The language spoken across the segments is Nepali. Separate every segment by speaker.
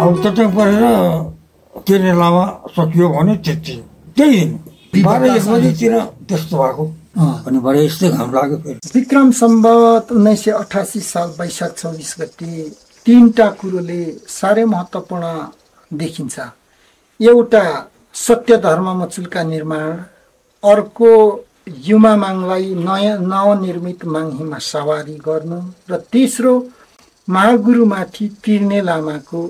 Speaker 1: अब चट्याङ परेर तिर्ने लामा सकियो भने त्यही दिन 12-1 बजीतिर त्यस्तो भएको अनि बडे यस्तै घाम लाग्यो। फेरि
Speaker 2: विक्रम सम्वत 1988 साल वैशाख 24 गते 3टा कुरोले साह्रै महत्त्वपूर्ण देखिन्छ। एउटा सत्य धर्म मचुल्का निर्माण, अर्को युमा माङलाई नवनिर्मित माङहीमा सवारी गर्नु र तेस्रो महागुरुमाथि तिर्ने लामाको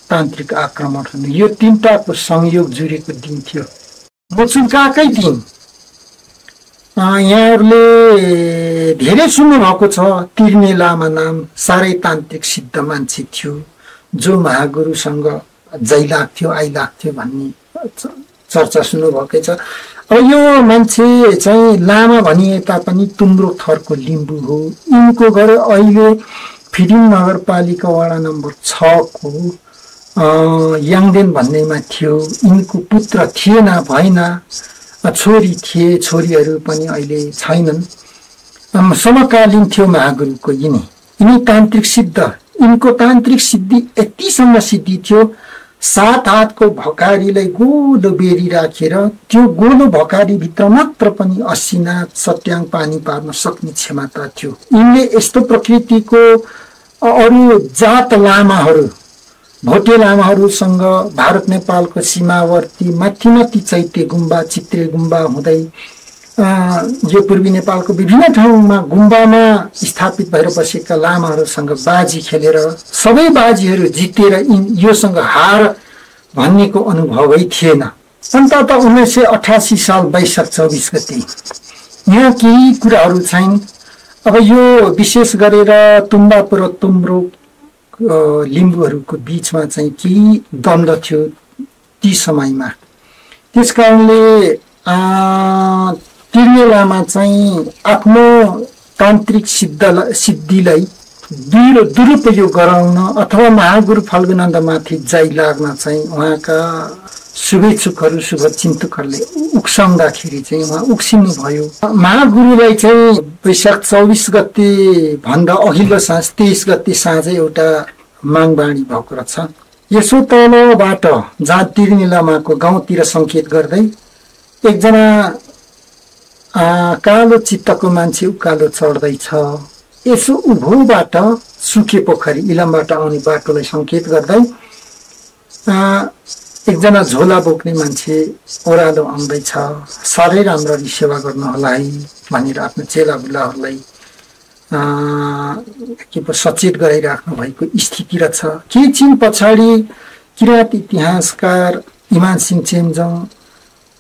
Speaker 2: तान्त्रिक आक्रमण हुनु। यो 3टाको संयोग जुरेको दिन थियो, मचुल्काकै दिन। यहाँहरूले धेरै सुन्नु भएको छ, तिर्ने लामा नाम साह्रै तान्त्रिक सिद्ध मान्छे थियो, जो महागुरुसँग जाइलाग्थ्यो आइलाग्थ्यो भन्ने चर्चा सुन्नुभएकै छ। अब यो मान्छे चाहिँ लामा भनिए तापनि तुम्रो थरको लिम्बू हो। यिनको घर अहिले फिरिङ नगरपालिका वडा नम्बर 6 को याङदेन भन्नेमा थियो। यिनको पुत्र थिएन, भएन, छोरी थिए, छोरीहरू पनि अहिले छैनन्। समकालीन थियो महागुरुको यिनी तान्त्रिक सिद्ध। यिनको तान्त्रिक सिद्धि यतिसम्म सिद्धि थियो, 7 हातको भकारीलाई गोलो बेरी राखेर त्यो गोलो भकारीभित्र मात्र पनि असिना सट्याङ पानी पार्न सक्ने क्षमता थियो। यिनले यस्तो प्रकृतिको अरू जात लामाहरू, भोटे लामाहरूसँग भारत नेपालको सीमावर्ती माथि चैते गुम्बा, चित्रे गुम्बा हुँदै यो पूर्वी नेपालको विभिन्न ठाउँमा गुम्बामा स्थापित भएर बसेका लामाहरूसँग बाजी खेलेर सबै बाजीहरू जितेर योसँग हार भन्नेको अनुभवै थिएन। अन्तत 1988 साल वैशाख 24 गते यहाँ केही कुराहरू छन्। अब यो विशेष गरेर तुम्बापुर र तुम्रो लिम्बूहरूको बिचमा चाहिँ केही द्वन्द्व थियो ती समयमा। त्यस कारणले तिर्ने लामा चाहिँ आफ्नो तान्त्रिक सिद्धिलाई दुरुपयोग गराउन अथवा महागुरु फल्गुनन्दमाथि जाइ लाग्न चाहिँ उहाँका शुभेच्छुकहरू, शुभचिन्तकहरूले उक्साउँदाखेरि चाहिँ उहाँ उक्सिनु भयो। महागुरुलाई चाहिँ वैशाख 24 गते भन्दा अघिल्लो साँझ 23 गते साँझै एउटा माङबाणी भएको रहेछ। यसो तलबाट जहाँ तिर्ने लामाको गाउँतिर सङ्केत गर्दै एकजना कालो चित्तको मान्छे उकालो चढ्दैछ। यसो उभोबाट सुके पोखरी इलामबाट आउने बाटोलाई सङ्केत गर्दै एकजना झोला बोक्ने मान्छे ओह्रालो आउँदैछ। साह्रै राम्ररी सेवा गर्नु होला है भनेर आफ्नो चेलाबुलाहरूलाई सचेत गराइराख्नु भएको स्थिति रहेछ। के छिन पछाडि किराँत इतिहासकार इमान सिंह चेम्जोङ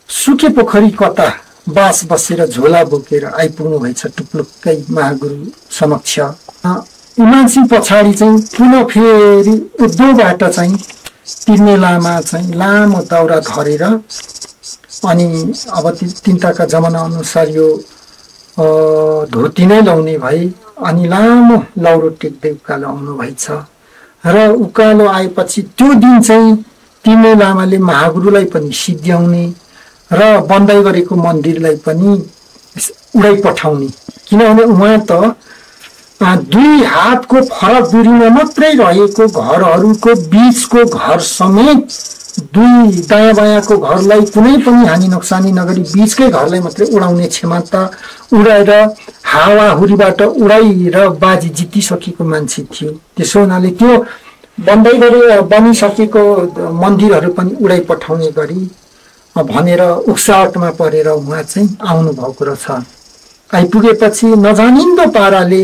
Speaker 2: सुके पोखरी कता बास बसेर झोला बोकेर आइपुग्नु भएछ टुप्लुक्कै महागुरु समक्ष। इमान सिंह पछाडि चाहिँ पुनः फेरि उद्धवबाट चाहिँ तिर्ने लामा चाहिँ लामो दाउरा धरेर अनि अब तिनताका जमाना अनुसार यो धोती नै लाउने भए अनि लामो लौरो टेक्दै उकालो आउनु भएछ। र उकालो आएपछि त्यो दिन चाहिँ तिर्ने लामाले महागुरुलाई पनि सिद्ध्याउने र बन्दै गरेको मन्दिरलाई पनि उडाइ पठाउने। किनभने उहाँ त 2 हातको फरक दूरीमा मात्रै रहेको घरहरूको बीचको घर समेत 2 दायाँ बायाँको घरलाई कुनै पनि हानि नोक्सानी नगरी बीचकै घरलाई मात्रै उडाउने क्षमता, उडाएर हावाहुरीबाट उडाएर बाजी जितिसकेको मान्छे थियो। त्यसो हुनाले त्यो बनिसकेको मन्दिरहरू पनि उडाइ पठाउने गरी भनेर उक्साहटमा परेर उहाँ चाहिँ आउनु भएको रहेछ। आइपुगेपछि नजानिन्दो पाराले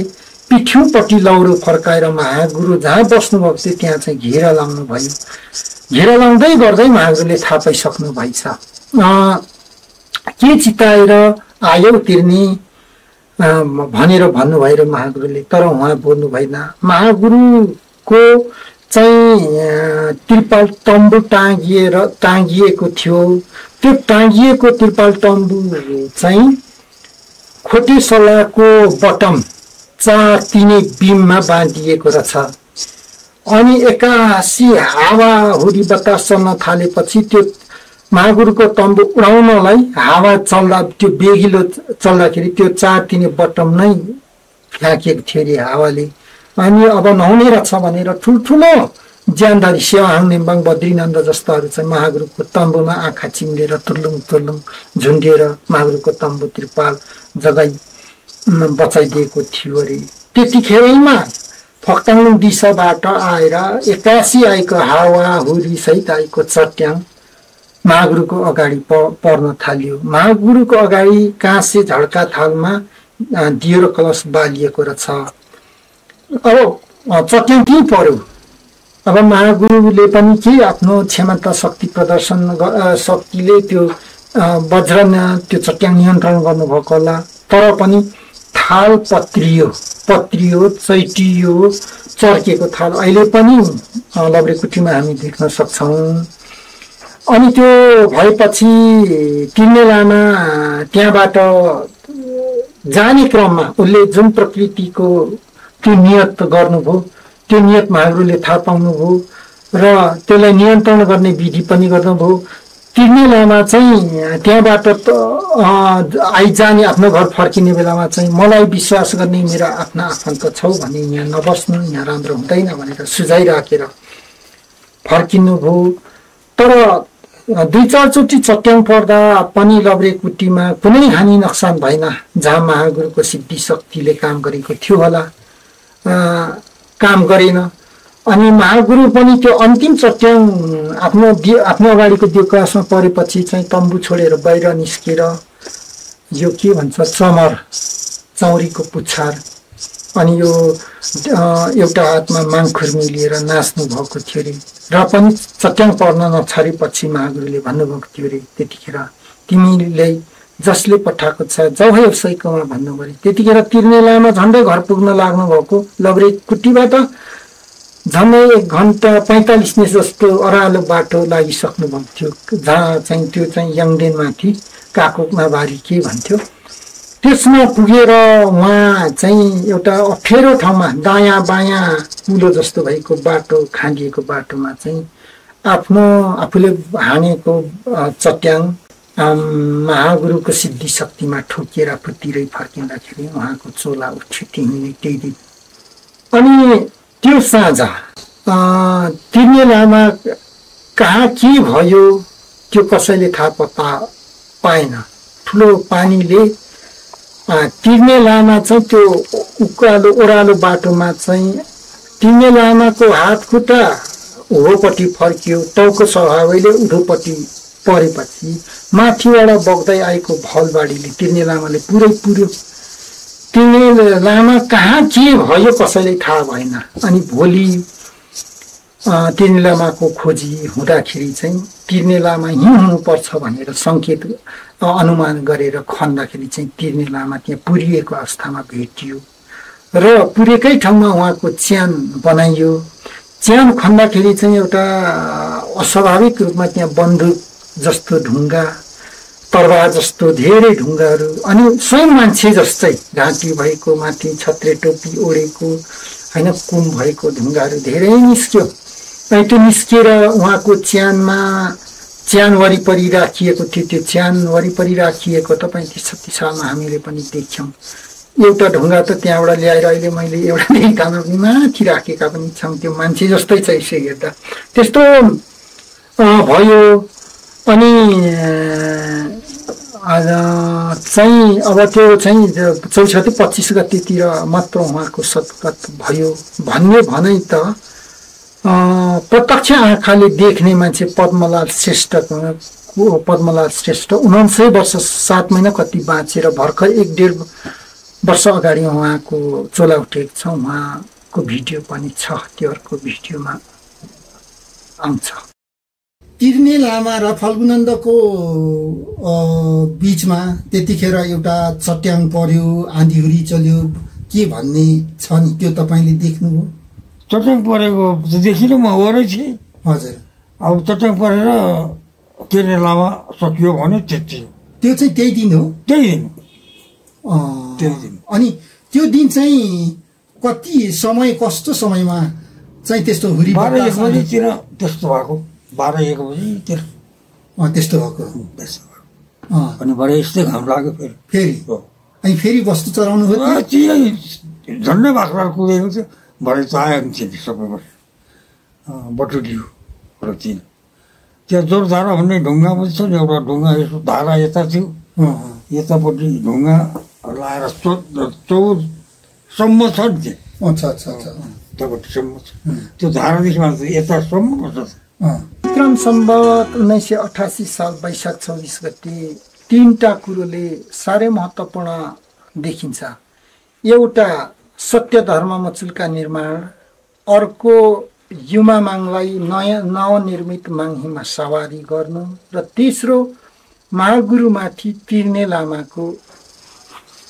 Speaker 2: पिठ्यौपट्टि लौरो फर्काएर महागुरु जहाँ बस्नुभएको थियो त्यहाँ चाहिँ घेरा लाउनु भयो। घेरा लाउँदै गर्दै महागुरुले थाहा पाइसक्नु भएछ। के चिताएर आयो तिर्ने भनेर भन्नुभयो र महागुरुले, तर उहाँ बोल्नु भएन। महागुरुको चाहिँ त्रिपाल तम्बु टाँगिएको थियो। त्यो टाँगिएको त्रिपाल तम्बु चाहिँ खोटेसलाको बटम 4 तिनै बिममा बाँधिएको रहेछ। अनि एकासी हावाहुरी बतास चल्न थालेपछि त्यो महागुरुको तम्बु उडाउनलाई हावा चल्दा त्यो बेगिलो चल्दाखेरि त्यो 4 तिनै बटम नै फ्याँकेको थियो अरे हावाले। अनि अब नहुने रहेछ भनेर ठुल्ठुलो ज्यानदारी सेवाहाङ नेम्बाङ बद्रीनन्द जस्ताहरू चाहिँ महागुरुको तम्बुमा आँखा चिम्लेर तुर्लुङ तुर्लुङ झुन्डिएर महागुरुको तम्बु त्रिपाल जगाई बचाइदिएको थियो अरे। त्यतिखेरैमा फक्ताङ दिशाबाट आएर 81 आएको हावाहुरी सहित आएको चट्याङ महागुरुको अगाडि पर्न थाल्यो। महागुरुको अगाडि काँसे झड्का थालमा दियो र कलश बालिएको रहेछ। अब चट्याङ के पर्यो। अब महागुरुले पनि के आफ्नो क्षमता शक्ति प्रदर्शन शक्तिले त्यो वज्र त्यो चट्याङ नियन्त्रण गर्नुभएको होला। तर पनि थाल पत्रियो चैटियो चर्केको थाल अहिले पनि लभ्रेकुटीमा हामी देख्न सक्छौँ। अनि त्यो भएपछि तिर्ने लामा त्यहाँबाट जाने क्रममा उसले जुन प्रकृतिको त्यो नियत गर्नुभयो त्यो नियत महागुरुले थाहा पाउनुभयो र त्यसलाई नियन्त्रण गर्ने विधि पनि गर्नुभयो। तिर्ने लामा चाहिँ त्यहाँबाट आइजाने आफ्नो घर फर्किने बेलामा चाहिँ मलाई विश्वास गर्ने मेरा आफ्ना आफन्त छौ भने यहाँ नबस्नु, यहाँ राम्रो हुँदैन भनेर सुझाइराखेर फर्किनुभयो। तर 2-4 चोटि चट्याङ पर्दा पनि लभ्रेकुटीमा कुनै हानि नोक्सान भएन, जहाँ महागुरुको सिद्धि शक्तिले काम गरेको थियो होला काम गरेन। अनि महागुरु पनि त्यो अन्तिम चट्याङ आफ्नो अगाडिको दिवकाशमा परेपछि चाहिँ तम्बु छोडेर बाहिर निस्केर यो के भन्छ चौरीको पुच्छार अनि यो एउटा हातमा माङखुर्मी लिएर नाच्नु भएको थियो अरे। र पनि चट्याङ पर्न नछाडेपछि महागुरुले भन्नुभएको थियो अरे त्यतिखेर तिमीले जसले पठाएको छ जाऊ उसैकोमा भन्नुभयो अरे। त्यतिखेर तिर्ने लामा झन्डै घर पुग्न लाग्नु भएको लभ्रेकुटीबाट झन्डै 1 घण्टा 45 मिनट जस्तो अरालो बाटो लागिसक्नु भएको थियो। जहाँ चाहिँ त्यो चाहिँ याङडेनमाथि काकोकमा बारी के भन्थ्यो त्यसमा पुगेर उहाँ चाहिँ एउटा अप्ठ्यारो ठाउँमा दायाँ बायाँ कुलो जस्तो भएको बाटो खाँदिएको बाटोमा चाहिँ आफूले हानेको चट्याङ महागुरुको सिद्धि शक्तिमा ठोकिएर आफूतिरै फर्किँदाखेरि उहाँको चोला उठ्यो त्यही दिन। अनि त्यो साँझ तिर्ने लामा कहाँ के भयो त्यो कसैले थाहा पाएन। ठुलो पानीले तिर्ने लामा चाहिँ त्यो उकालो ओह्रालो बाटोमा चाहिँ तिर्ने लामाको हात खुट्टा होपट्टि फर्कियो। टाउको स्वभावैले उधोपट्टि परेपछि माथिबाट बग्दै आएको भलबाडीले तिर्ने लामाले पुरै पुर्यो। तिर्ने लामा कहाँ के भयो कसैलाई थाहा भएन। अनि भोलि तिर्ने लामाको खोजी हुँदाखेरि चाहिँ तिर्ने लामा यहीँ हुनुपर्छ भनेर सङ्केत अनुमान गरेर खन्दाखेरि चाहिँ तिर्ने लामा त्यहाँ पुरिएको अवस्थामा भेटियो र पुरेकै ठाउँमा उहाँको च्यान बनाइयो। च्यान खन्दाखेरि चाहिँ एउटा अस्वाभाविक रूपमा त्यहाँ बन्दुक जस्तो ढुङ्गा तरवार जस्तो धेरै ढुङ्गाहरू अनि स्वयं मान्छे जस्तै घाँटी भएको माथि छत्रे टोपी ओढेको होइन कुम भएको ढुङ्गाहरू धेरै निस्क्यो। अनि त्यो निस्किएर उहाँको च्यान वरिपरि राखिएको थियो। त्यो च्यान वरिपरि राखिएको त 35-36 सालमा हामीले पनि देख्यौँ। एउटा ढुङ्गा त त्यहाँबाट ल्याएर अहिले मैले एउटा ढुङ्गामा पनि माथि राखेका पनि छौँ। त्यो मान्छे जस्तै छ यसो हेर्दा त्यस्तो भयो। अनि चाहिँ अब त्यो चाहिँ 24-25 गतेतिर मात्र उहाँको सद्गत भयो भन्ने भनाइ त प्रत्यक्ष आँखाले देख्ने मान्छे पद्मलाल श्रेष्ठ 99 वर्ष 7 महिना कति बाँचेर भर्खर 1-1.5 वर्ष अगाडि उहाँको चोला उठेको छ। उहाँको भिडियो पनि छ, त्यो अर्को भिडियोमा आउँछ। तिर्ने लामा र फल्गुनन्दको बीचमा त्यतिखेर एउटा चट्याङ पर्यो, आँधीहुरी चल्यो के भन्ने छ नि, त्यो तपाईँले देख्नुभयो?
Speaker 1: चट्याङ परेको देखिनँ, म वरै थिएँ।
Speaker 2: हजुर।
Speaker 1: अब चट्याङ परेर तिर्ने लामा सकियो भने त्यति।
Speaker 2: त्यो चाहिँ त्यही दिन हो?
Speaker 1: त्यही दिन।
Speaker 2: अनि त्यो दिन चाहिँ कति समय, कस्तो समयमा चाहिँ त्यस्तो हुरी
Speaker 1: 12-1 बजीतिर त्यस्तो भएको। 12-1 बजीतिर
Speaker 2: त्यस्तो भएको।
Speaker 1: अनि भरे यस्तै घाम लाग्यो
Speaker 2: फेरि अनि फेरि वस्तु चलाउनु
Speaker 1: झन्डै बाख्रा कुदेको थियो। भरे त आयो नि सबैबाट। बटुलियो र चिन त्यहाँ जोरधारा भन्ने ढुङ्गा पनि छ नि एउटा ढुङ्गा यसो धारा यता थियो यतापट्टि ढुङ्गा लाएर 14सम्म छ नि त्यहाँपट्टिसम्म छ त्यो धारादेखि मात्र यतासम्म छ
Speaker 2: विक्रम सम्वत 1988 साल वैशाख 24 गते 3टा कुरोले साह्रै महत्त्वपूर्ण देखिन्छ। एउटा सत्य धर्म मचुल्का निर्माण, अर्को युमा माङलाई नवनिर्मित माङहीमा सवारी गर्नु र तेस्रो महागुरुमाथि तिर्ने लामाको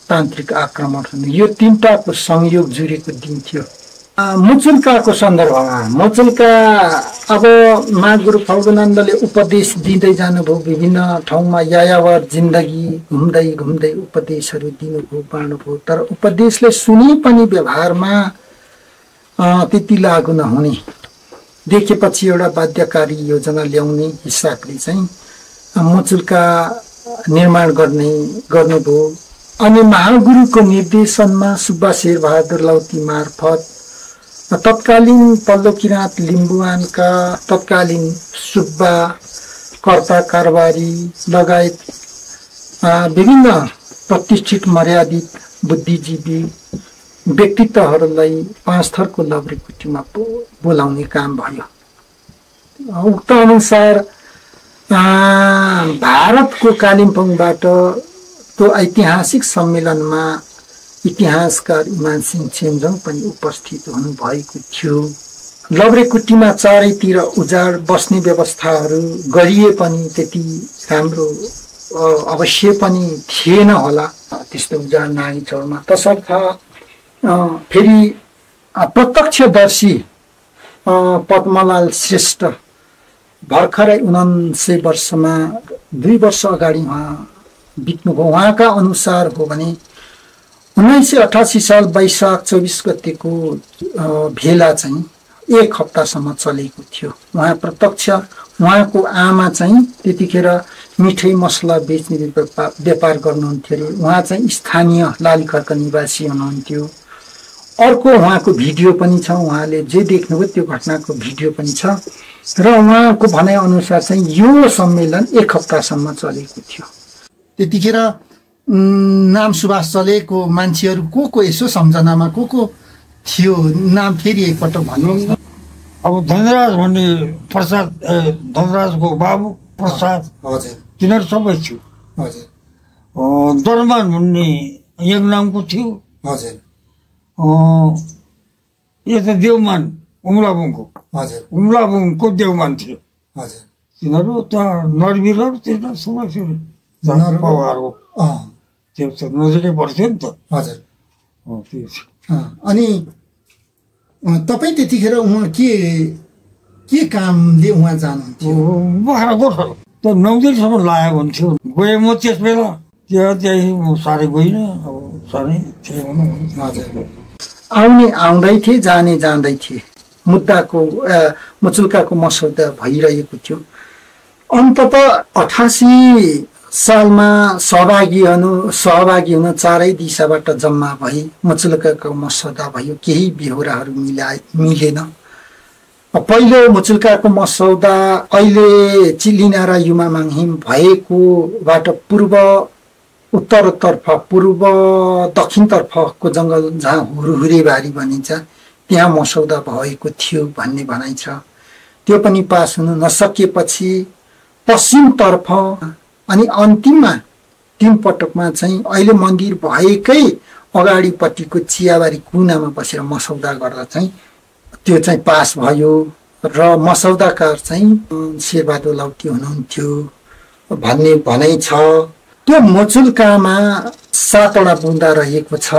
Speaker 2: तान्त्रिक आक्रमण हुनु। यो 3टाको संयोग जुरेको दिन थियो। मुचुल्काको सन्दर्भमा मुचुल्का अब महागुरु फल्गुनन्दले उपदेश दिँदै जानुभयो, विभिन्न ठाउँमा यायावर जिन्दगी घुम्दै घुम्दै उपदेशहरू दिनुभयो, बाँड्नुभयो, तर उपदेशले सुने पनि व्यवहारमा त्यति लागु नहुने देखेपछि एउटा बाध्यकारी योजना ल्याउने हिसाबले चाहिँ मुचुल्का निर्माण गर्नुभयो। अनि महागुरुको निर्देशनमा सुब्बा शेरबहादुर लौती मार्फत तत्कालीन पल्लो किराँत लिम्बुवानका तत्कालीन सुब्बा कर्ता कारोबारी लगायत विभिन्न प्रतिष्ठित मर्यादित बुद्धिजीवी व्यक्तित्वहरूलाई 5 थरको लभ्रेकुटीमा बोलाउने काम भयो। उक्त अनुसार भारतको कालिम्पोङबाट त्यो ऐतिहासिक सम्मेलनमा इतिहासकार इमान सिंह चेम्जोङ पनि उपस्थित हुनुभएको थियो। लभ्रेकुटीमा चारैतिर उजाड बस्ने व्यवस्थाहरू गरिए पनि त्यति राम्रो अवश्य पनि थिएन होला त्यस्तो उजाड नागीचौरमा। तसर्थ फेरि प्रत्यक्षदर्शी पद्मलाल श्रेष्ठ भर्खरै 49 वर्षमा 2 वर्ष अगाडि उहाँ बित्नुभयो। उहाँका अनुसार हो भने 1988 साल वैशाख 24 गतेको भेला चाहिँ 1 हप्तासम्म चलेको थियो। उहाँ प्रत्यक्ष उहाँको आमा चाहिँ त्यतिखेर मिठाई मसला बेच्ने व्यापार गर्नुहुन्थ्यो अरे। उहाँ चाहिँ स्थानीय लालीखर्क निवासी हुनुहुन्थ्यो। अर्को उहाँको भिडियो पनि छ, उहाँले जे देख्नुभयो त्यो घटनाको भिडियो पनि छ र उहाँको भनाइ अनुसार चाहिँ यो सम्मेलन 1 हप्तासम्म चलेको थियो।
Speaker 3: त्यतिखेर नाम सुभाष चलेको मान्छेहरू को यसो सम्झनामा को थियो नाम फेरि एकपटक भन्नु।
Speaker 1: अब धनराज भन्ने प्रसाद धनराजको बाबु प्रसाद
Speaker 3: हजुर
Speaker 1: तिनीहरू सबै थियो।
Speaker 3: हजुर
Speaker 1: दरमान भन्ने एक नामको थियो।
Speaker 3: हजुर
Speaker 1: यता देवमान उम्लाबुङको
Speaker 3: हजुर
Speaker 1: उम्लाबुङको देवमान थियो।
Speaker 3: हजुर
Speaker 1: तिनीहरू त नरबिरहरू तिनीहरू सबै थियो पवारको त्यो नजिकै पर्थ्यो नि त।
Speaker 3: हजुर
Speaker 1: त्यो
Speaker 3: अनि तपाईँ त्यतिखेर उहाँ के कामले उहाँ जानुहुन्थ्यो?
Speaker 1: बाख्रा गोठा त 9 दिनसम्म लाग्यो भन्थ्यो। गएँ म त्यस बेला त्यही साह्रै गइनँ, अब साह्रै थिएँ भनौँ।
Speaker 3: हजुर
Speaker 2: आउने आउँदै थिए, जाने जाँदै थिए। मुद्दाको मुचुल्काको मसौदा भइरहेको थियो। अन्ततः 88 सालमा सहभागी हुन चारै दिशाबाट जम्मा भई मुचुल्काको मसौदा भयो। केही बेहोराहरू मिलेन। पहिलो मुचुल्काको मसौदा अहिले चिलिना र युमा माङहिम भएकोबाट उत्तरतर्फ पूर्व दक्षिणतर्फको जङ्गल जहाँ हुरुहुरेबारी भनिन्छ त्यहाँ मसौदा भएको थियो भन्ने भनाइ छ। त्यो पनि पास हुन नसकेपछि पश्चिमतर्फ अनि अन्तिममा 3 पटकमा चाहिँ अहिले मन्दिर भएकै अगाडिपट्टिको चियाबारी कुनामा बसेर मसौदा गर्दा चाहिँ त्यो चाहिँ पास भयो र मसौदाकार चाहिँ शेरबहादुर लौती हुनुहुन्थ्यो भन्ने भनाइ छ। त्यो मुचुल्कामा 7वटा बुँदा रहेको छ।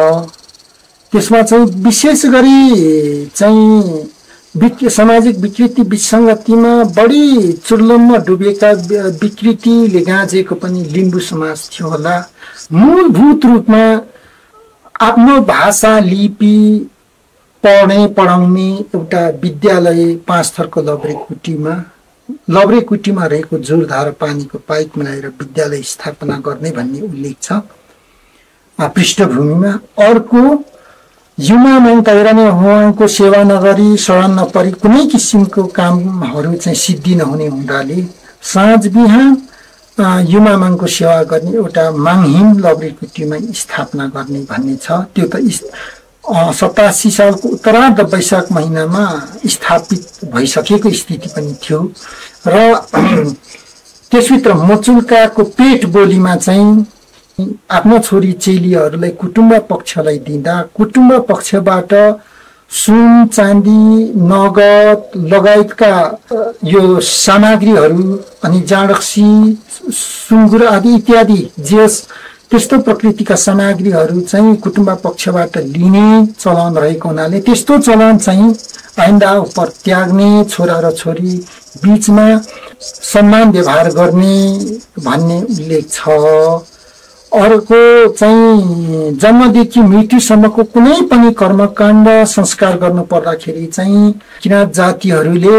Speaker 2: त्यसमा चाहिँ विशेष गरी चाहिँ सामाजिक विकृति विसङ्गतिमा बढी चुर्लममा डुबेका विकृतिले गाँजेको पनि लिम्बू समाज थियो होला। मूलभूत रूपमा आफ्नो भाषा लिपि पढाउने एउटा विद्यालय 5 थरको लभ्रेकुटीमा रहेको जोरधारा पानीको पाइप मिलाएर विद्यालय स्थापना गर्ने भन्ने उल्लेख छ पृष्ठभूमिमा। अर्को युमा माग तैरा नै उहाँको सेवा नगरी शरण नपरी कुनै किसिमको कामहरू चाहिँ सिद्धि नहुने हुँदाले साँझ बिहान युमा मागको सेवा गर्ने एउटा माङहिम लबरीकुटीमा स्थापना गर्ने भन्ने छ। त्यो त 87 सालको उत्तरार्ध वैशाख महिनामा स्थापित भइसकेको स्थिति पनि थियो र त्यसभित्र मुचुल्काको पेट बोलीमा चाहिँ आफ्नो छोरी चेलीहरूलाई कुटुम्ब पक्षलाई दिँदा कुटुम्ब पक्षबाट सुन चाँदी नगद लगायतका यो सामग्रीहरू अनि जाँडक्सी सुँगुर आदि इत्यादि जे त्यस्तो प्रकृतिका सामग्रीहरू चाहिँ कुटुम्ब पक्षबाट लिने चलन रहेको हुनाले त्यस्तो चलन चाहिँ आइन्दा उप त्याग्ने, छोरा र छोरी बीचमा सम्मान व्यवहार गर्ने भन्ने उल्लेख छ। अर्को चाहिँ जन्मदेखि मृत्युसम्मको कुनै पनि कर्मकाण्ड संस्कार गर्नु पर्दाखेरि चाहिँ किराँत जातिहरूले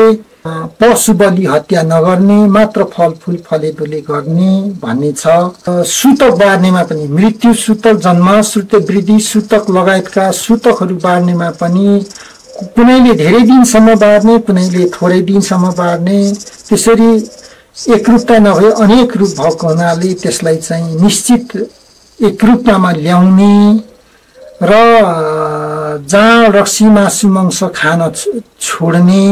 Speaker 2: पशु बलि हत्या नगर्ने, मात्र फलफुल फलेदुले गर्ने भन्ने छ। सूतक बार्नेमा पनि मृत्यु सूतक, जन्म सूतक, वृद्धि सूतक लगायतका सूतकहरू बार्नेमा पनि कुनैले धेरै दिनसम्म बार्ने, कुनैले थोरै दिनसम्म बार्ने, त्यसरी एकरूपता नभए अनेक रूप भएको हुनाले त्यसलाई चाहिँ निश्चित एकरूपतामा ल्याउने र जाँड रक्सी मासु मांस खान छोड्ने,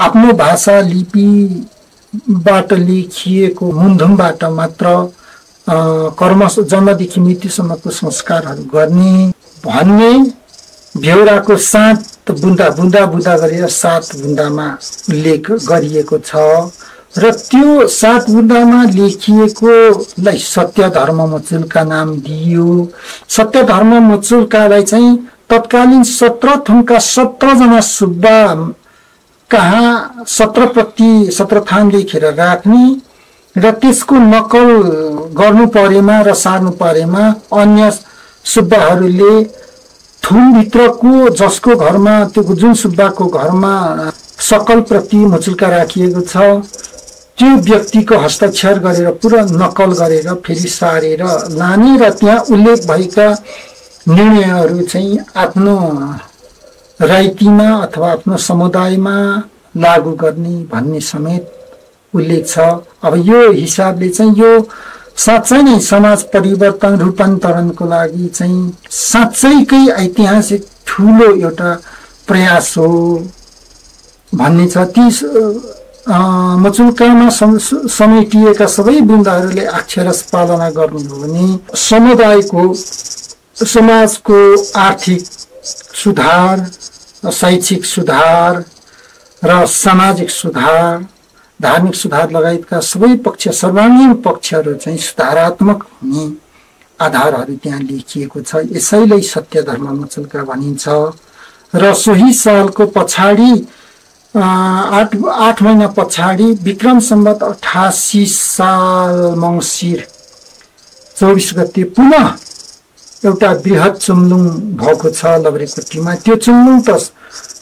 Speaker 2: आफ्नो भाषा लिपिबाट लेखिएको मुन्धुमबाट मात्र कर्म जन्मदेखि मृत्युसम्मको संस्कारहरू गर्ने भन्ने बेहोराको 7 बुन्दा बुन्दा बुन्दा गरेर 7 बुन्दामा उल्लेख गरिएको छ र त्यो 7 बुन्दामा लेखिएकोलाई सत्य धर्म मुचुल्का नाम दिइयो। सत्य धर्म मुचुल्कालाई चाहिँ तत्कालीन 17 थुमका 17 जना सुब्बा कहाँ 17 थान लेखेर राख्ने र त्यसको नकल गर्नु परेमा र सार्नु परेमा अन्य सुब्बाहरूले थुमभित्रको जसको घरमा त्यो जुन सुब्बाको घरमा सकल प्रति मुचुल्का राखिएको छ त्यो व्यक्तिको हस्ताक्षर गरेर पुरा नकल गरेर फेरि सारेर लाने र त्यहाँ उल्लेख भएका निर्णयहरू चाहिँ आफ्नो राइतीमा अथवा आफ्नो समुदायमा लागू गर्ने भन्ने समेत उल्लेख छ। अब यो हिसाबले चाहिँ यो साँच्चै नै समाज परिवर्तन रूपान्तरणको लागि चाहिँ साँच्चैकै ऐतिहासिक ठुलो एउटा प्रयास हो भन्ने छ। ती मुचुल्कामा समेटिएका सबै बुन्दाहरूले अक्षरश पालना गर्नु हो भने समुदायको समाजको आर्थिक सुधार, शैक्षिक सुधार र सामाजिक सुधार, धार्मिक सुधार लगायतका सबै पक्ष सर्वाङ्गीण पक्षहरू चाहिँ सुधारात्मक हुने आधारहरू त्यहाँ लेखिएको छ। यसैलाई सत्य धर्म मुचुल्का भनिन्छ र सोही सालको पछाडि 8 महिना पछाडि विक्रम सम्वत 88 साल मङ्सिर 24 गते पुनः एउटा बृहत चुम्लुङ भएको छ लबरेकुटीमा। त्यो चुम्लुङ त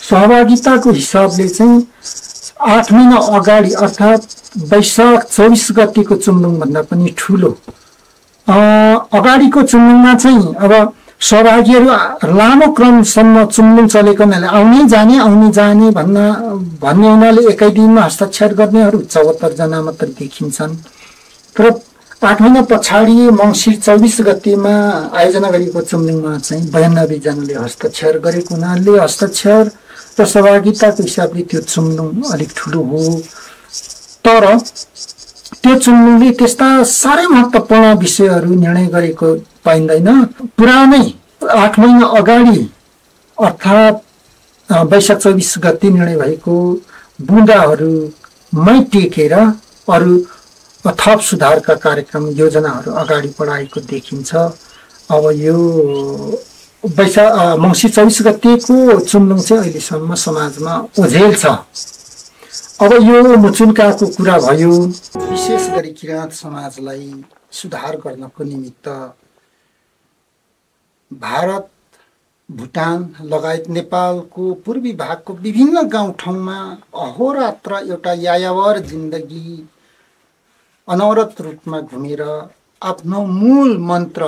Speaker 2: सहभागिताको हिसाबले चाहिँ 8 महिना अगाडि अर्थात् वैशाख 24 गतेको चुम्लुङ भन्दा पनि ठुलो। अगाडिको चुम्लुङमा चाहिँ अब सहभागीहरू लामो क्रमसम्म चुम्लुङ चलेको हुनाले आउने जाने भन्ने हुनाले एकै दिनमा हस्ताक्षर गर्नेहरू 74 जना मात्र देखिन्छन्। तर 8 महिना पछाडि मङ्सिर 24 गतेमा आयोजना गरिएको चुम्लुङमा चाहिँ 92 जनाले हस्ताक्षर गरेको हुनाले हस्ताक्षर र सहभागिताको हिसाबले त्यो चुम्लुङ अलिक ठुलो हो। तर त्यो चुम्लुङले त्यस्ता साह्रै महत्त्वपूर्ण विषयहरू निर्णय गरेको पाइँदैन। पुरानै 8 महिना अगाडि अर्थात् वैशाख 24 गते निर्णय भएको बुन्दाहरूमै टेकेर अरू थप सुधारका कार्यक्रम योजनाहरू अगाडि बढाएको देखिन्छ। अब यो मङ्सिर 24 गतेको चुम्लुङ चाहिँ अहिलेसम्म समाजमा ओझेल छ। अब यो मुचुल्काको कुरा भयो। विशेष गरी किराँत समाजलाई सुधार गर्नको निमित्त भारत, भुटान लगायत नेपालको पूर्वी भागको विभिन्न गाउँठाउँमा अहोरात्र एउटा यायावर जिन्दगी अनवरत रूपमा घुमेर आफ्नो मूल मन्त्र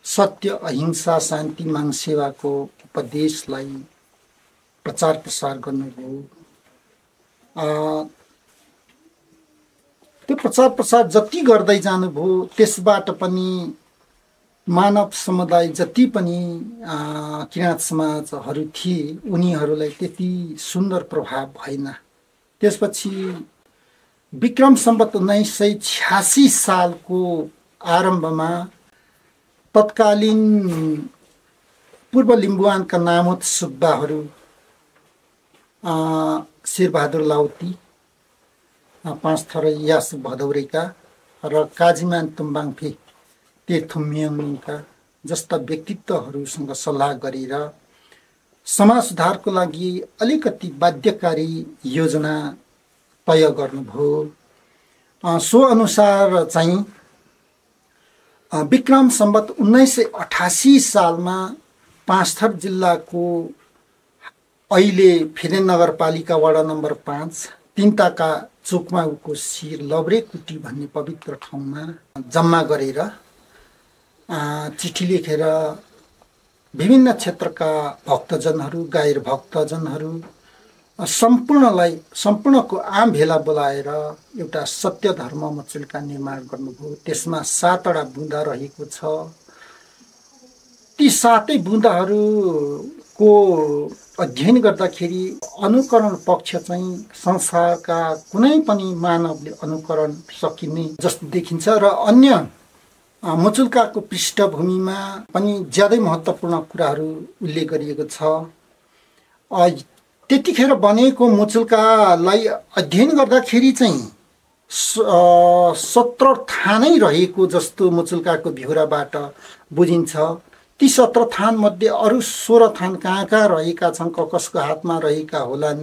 Speaker 2: सत्य अहिंसा शान्ति माग सेवाको उपदेशलाई प्रचार प्रसार गर्नुभयो। त्यो प्रचार प्रसार जति गर्दै जानुभयो त्यसबाट पनि मानव समुदाय जति पनि किराँत समाजहरू थिए उनीहरूलाई त्यति सुन्दर प्रभाव भएन। त्यसपछि विक्रम सम्वत 1986 सालको आरम्भमा तत्कालीन पूर्व लिम्बुवानका नामुद सुब्बाहरू शेरबहादुर लाउती, पाँच थर यास भदौरेका र काजीमान तुम्बाङफे तेर्थुम्यङका जस्ता व्यक्तित्वहरूसँग सल्लाह गरेर समाज सुधारको लागि अलिकति बाध्यकारी योजना तय गर्नुभयो। सो अनुसार चाहिँ विक्रम सम्वत 1988 सालमा पाँचथर जिल्लाको अहिले फेदेन नगरपालिका वडा नम्बर 5 तिनताका चोकमा उको शिर लब्रेकुटी भन्ने पवित्र ठाउँमा जम्मा गरेर चिठी लेखेर विभिन्न क्षेत्रका भक्तजनहरू, गायर भक्तजनहरू सम्पूर्णको आम भेला बोलाएर एउटा सत्य धर्म मचुल्का निर्माण गर्नुभयो। त्यसमा 7वटा बुँदा रहेको छ। ती 7 बुँदाहरूको अध्ययन गर्दाखेरि अनुकरण पक्ष चाहिँ संसारका कुनै पनि मानवले अनुकरण सकिने जस्तो देखिन्छ र अन्य मुचुल्काको पृष्ठभूमिमा पनि ज्यादै महत्त्वपूर्ण कुराहरू उल्लेख गरिएको छ। त्यतिखेर बनेको मुचुल्कालाई अध्ययन गर्दाखेरि चाहिँ 17 थानै रहेको जस्तो मुचुल्काको बिहोराबाट बुझिन्छ। ती 17 थान मध्ये अरू 16 थान कहाँ रहेका छन्, कसको हातमा रहेका होलान्,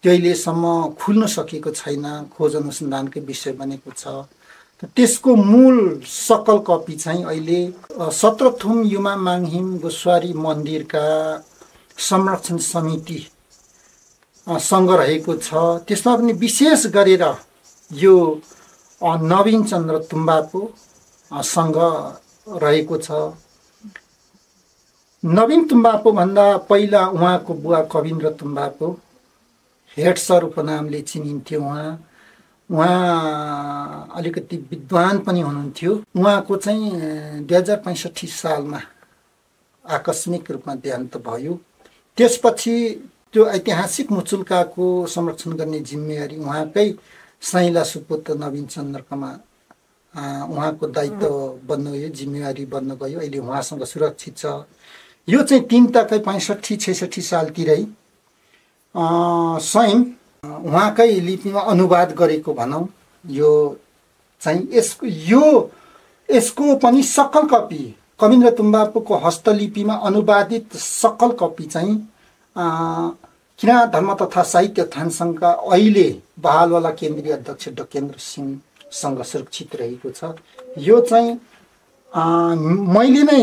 Speaker 2: त्यो अहिलेसम्म खुल्न सकेको छैन, खोज अनुसन्धानकै विषय बनेको छ। त्यसको मूल सकल कपी चाहिँ अहिले 17 थुम युमा माङहिम गोस्वारी मन्दिरका संरक्षण समिति सँग रहेको छ। त्यसमा पनि विशेष गरेर यो नवीन चन्द्र तुम्बाको सँग रहेको छ। नवीन तुम्बाको भन्दा पहिला उहाँको बुवा कविन्द्र तुम्बाको हेड सर उपनामले चिनिन्थ्यो। उहाँ अलिकति विद्वान पनि हुनुहुन्थ्यो। उहाँको चाहिँ 2065 सालमा आकस्मिक रूपमा देहान्त भयो। त्यसपछि त्यो ऐतिहासिक मुचुल्काको संरक्षण गर्ने जिम्मेवारी उहाँकै साइला सुपुत्र नवीन चन्द्रकामा उहाँको दायित्व बन्न गयो, जिम्मेवारी बन्न गयो। अहिले उहाँसँग सुरक्षित छ। यो चाहिँ तिनताकै 65-66 सालतिरै स्वयं उहाँकै लिपिमा अनुवाद गरेको भनौँ। यो चाहिँ यसको पनि सकल कपी कविन्द्र तुम्बापुको हस्तलिपिमा अनुवादित सकल कपी चाहिँ किराँत धर्म तथा साहित्य थान सङ्घका अहिले बहालवाला केन्द्रीय अध्यक्ष डकेन्द्र सिंहसँग सुरक्षित रहेको छ। यो चाहिँ मैले नै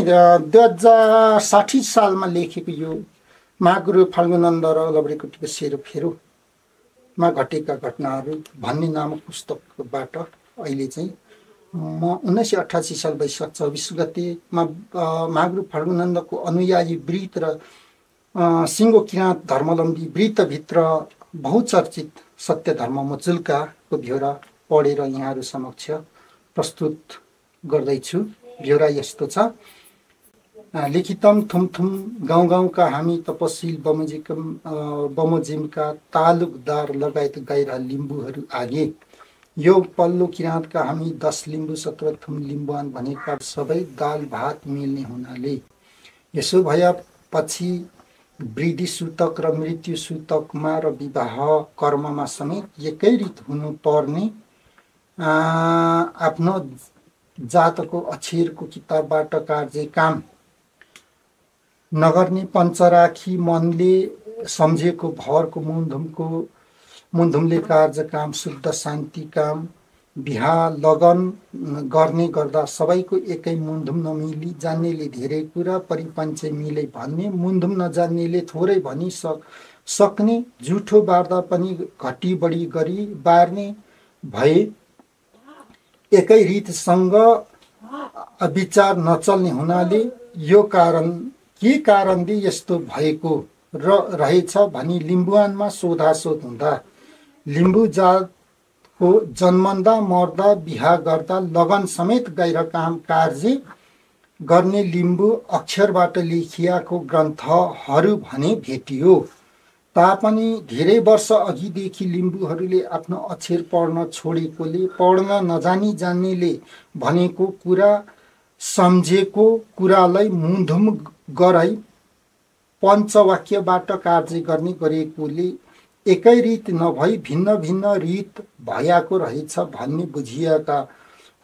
Speaker 2: 2060 सालमा लेखेको यो महागुरु फाल्गुनन्द र लब्रेकुटीको सेरोफेरोमा घटेका घटनाहरू भन्ने नामक पुस्तकबाट अहिले चाहिँ म 1988 साल वैशाख 24 गतेमा महागुरु फाल्गुनन्दको अनुयायी वृत्त र सिङ्गो किराँत धर्मावलम्बी वृत्तभित्र बहुचर्चित सत्य धर्म मुचुल्काको ब्यौरा पढेर यहाँहरू समक्ष प्रस्तुत गर्दैछु। ब्यौरा यस्तो छ। लिखितम थुमथुम गाउँ गाउँका हामी तपसिल बमोजिमका तालुकदार लगायत गैर लिम्बूहरू आगे। यो पल्लो किराँतका हामी 10 लिम्बू 17 थुम लिम्बुवान भनेका सबै दाल भात मिल्ने हुनाले यसो भएपछि वृद्धि सूतक र मृत्यु सूतकमा र विवाह कर्ममा समेत एकै रीत हुनुपर्ने आफ्नो जातको अक्षरको किताबबाट कार्य काम नगर्ने पञ्चराखी मनले सम्झेको भरको मुन्धुमले कार्य काम शुद्ध शान्ति काम बिहा लगन गर्ने गर्दा सबैको एकै मुन्धुम नमिली जान्नेले धेरै कुरा परिपञ्चै मिले भन्ने मुन्धुम नजान्नेले थोरै भनी सक्ने झुठो बार्दा पनि घटी बढी गरी बार्ने भए एकै रीतसँग विचार नचल्ने हुनाले यो के कारणले यस्तो भएको रहेछ भनी लिम्बुवानमा सोधासोध हुँदा लिम्बू जातको जन्मँदा मर्दा बिहा गर्दा लगन समेत गैर काम कार्य गर्ने लिम्बू अक्षरबाट लेखिएको ग्रन्थहरू भने भेटियो तापनि धेरै वर्ष अघिदेखि लिम्बूहरूले आफ्नो अक्षर पढ्न छोडेकोले पढ्न नजानी जान्नेले भनेको कुरा सम्झेको कुरालाई मुधुम गराई पञ्चवाक्यबाट कार्य गर्ने गरेकोले एकै रीत नभई भिन्न भिन्न रीत भएका रहेछ भन्ने बुझिएका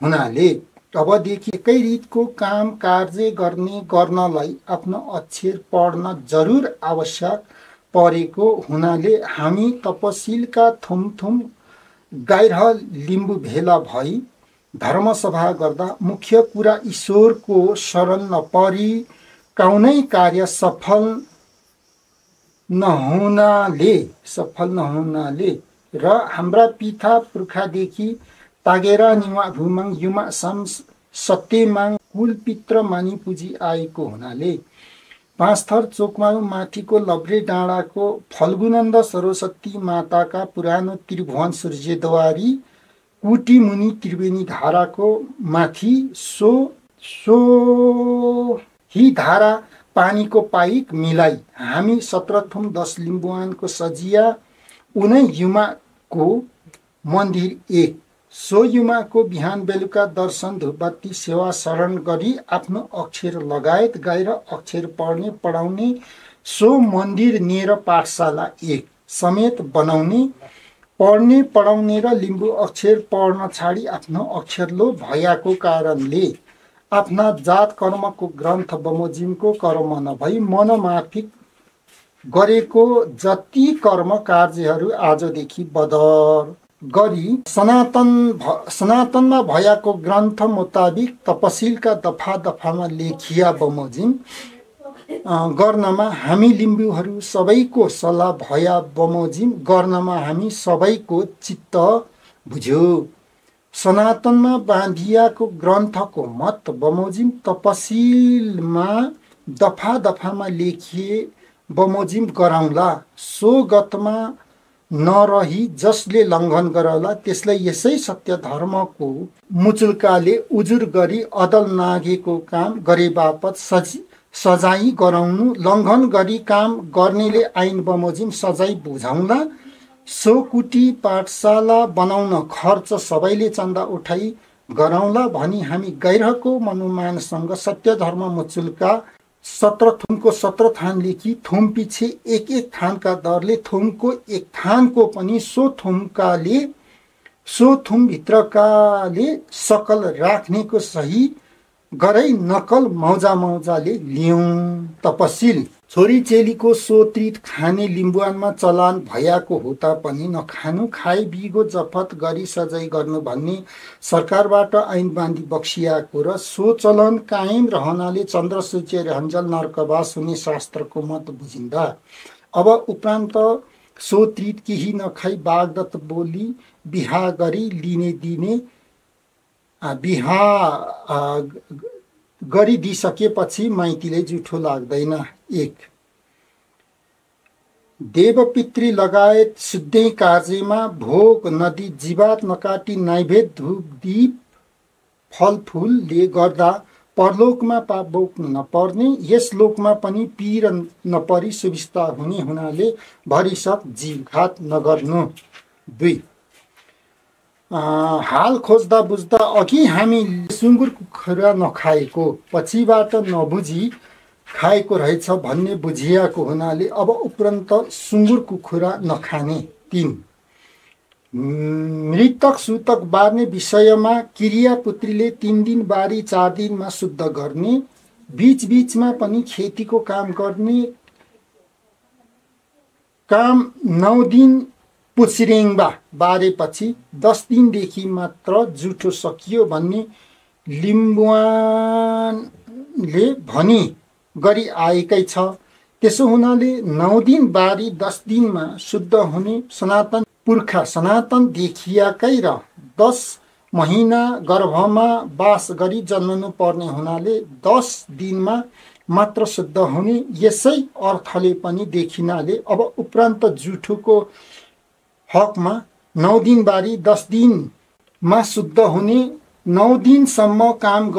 Speaker 2: हुनाले अबदेखि एकै रीतको काम कार्य गर्नलाई आफ्नो अक्षर पढ्न जरुर आवश्यक परेको हुनाले हामी तपसिलका थुमथुम गाइरह लिम्बू भेला भई धर्मसभा गर्दा मुख्य कुरा ईश्वरको शरण नपरी काउनै कार्य सफल नहुनाले र हाम्रा पिता पुर्खादेखि तागेरा निवा भूमाङ युमा साम सत्यमाङ कुलपित्र मानि पुजी आएको हुनाले पाँचथर चोकमा माथिको लब्रे डाँडाको फल्गुनन्द सरस्वती माताका पुरानो त्रिभुवन सूर्यद्वारी कुटी मुनि त्रिवेणी धाराको माथि ही धारा पानीको पाइक मिलाई हामी 17 थुम 10 लिम्बुवानको सजिया उनै युमाको मन्दिर एक सो युमाको बिहान बेलुका दर्शन धुपबत्ती सेवा शरण गरी आफ्नो अक्षर लगायत गएर अक्षर पढ्ने पढाउने सो मन्दिर नेर पाठशाला एक समेत बनाउने पढ्ने पढाउने र लिम्बू अक्षर पढ्न छाडी आफ्नो अक्षरलो भयाको कारणले आफ्ना जात कर्मको ग्रन्थ बमोजिमको कर्म नभई मनमाफिक गरेको जति कर्म कार्यहरू आजदेखि बदर गरी सनातनमा भएको ग्रन्थ मुताबिक तपसिलका दफा दफामा लेखिया बमोजिम गर्नमा हामी लिम्बूहरू सबैको सल्लाह भया बमोजिम गर्नमा हामी सबैको चित्त बुझ्यो सनातनमा बाँधियाको ग्रन्थको मत बमोजिम तपसिलमा दफा दफामा लेखिए बमोजिम गराउँला सो गतमा नरही जसले लङ्घन गराउला त्यसलाई यसै सत्य धर्मको मुचुल्काले उजुर गरी अदल नागेको काम गरे बापत सजाय गराउनु लङ्घन गरी काम गर्नेले ऐन बमोजिम सजाय बुझाउला सो कुटी पाठशाला बनाउन खर्च सबैले चन्दा उठाई गराउँला भनी हामी गैरहको मनोमानसँग सत्य धर्म मुचुल्का 17 थुमको 17 थान लेखी थुम पछि एक थानका दरले थुमको एक थानको पनि सो थुम भित्रकाले सकल राख्नेको सही गरै नकल मौजाले लियौं तपसिल छोरी चेलीको सोत्रित खाने लिम्बुवानमा चलान भयाको होता पनि नखानु खाए बिगो जफत गरी सजाय गर्नु भन्ने सरकारबाट ऐन बाँधी बक्सियाको र सो चलन कायम रहनाले चन्द्र सूर्य रहन्जल नरकवास हुने शास्त्रको मत बुझिँदा अब उपरान्त सोत्रित केही नखाई बागदत्त बोली बिहा गरी लिने दिने बिहा गरिदिइसकेपछि माइतीले जुठो लाग्दैन एक देवपितृ लगायत सिद्धै कार्यमा भोग नदी जीवात नकाटी नैवेद्य धूप दीप फलफुलले गर्दा परलोकमा पाप बोक्नु नपर्ने यस लोकमा पनि पीर नपरी सुविस्ता हुने हुनाले भरिसक जीवघात नगर्नु दुई हाल खोज्दा बुझ्दा अघि हामी सुँगुरको खुरा नखाएको पछिबाट नबुझी खाएको रहेछ भन्ने बुझिएको हुनाले अब उपरान्त सुँगुरको खुरा नखाने तीन मृतक सुतक बार्ने विषयमा क्रिया पुत्रीले 3 दिन बारी 4 दिनमा शुद्ध गर्ने बीचमा पनि खेतीको काम गर्ने काम 9 दिन पुछिरेङ्बा बारेपछि 10 दिनदेखि मात्र जुठो सकियो भन्ने लिम्बुवानले भनी गरी आएकै छ त्यसो हुनाले 9 दिन बारी 10 दिनमा शुद्ध हुने सनातन पुर्खा सनातन देखियाकै र 10 महिना गर्भमा वास गरी जन्मनु पर्ने हुनाले 10 दिनमा मात्र शुद्ध हुने यसै अर्थले पनि देखिनाले अब उपरान्त जुठोको हकमा 9 दिन बारी 10 दिनमा शुद्ध हुने 9 दिनसम्म काम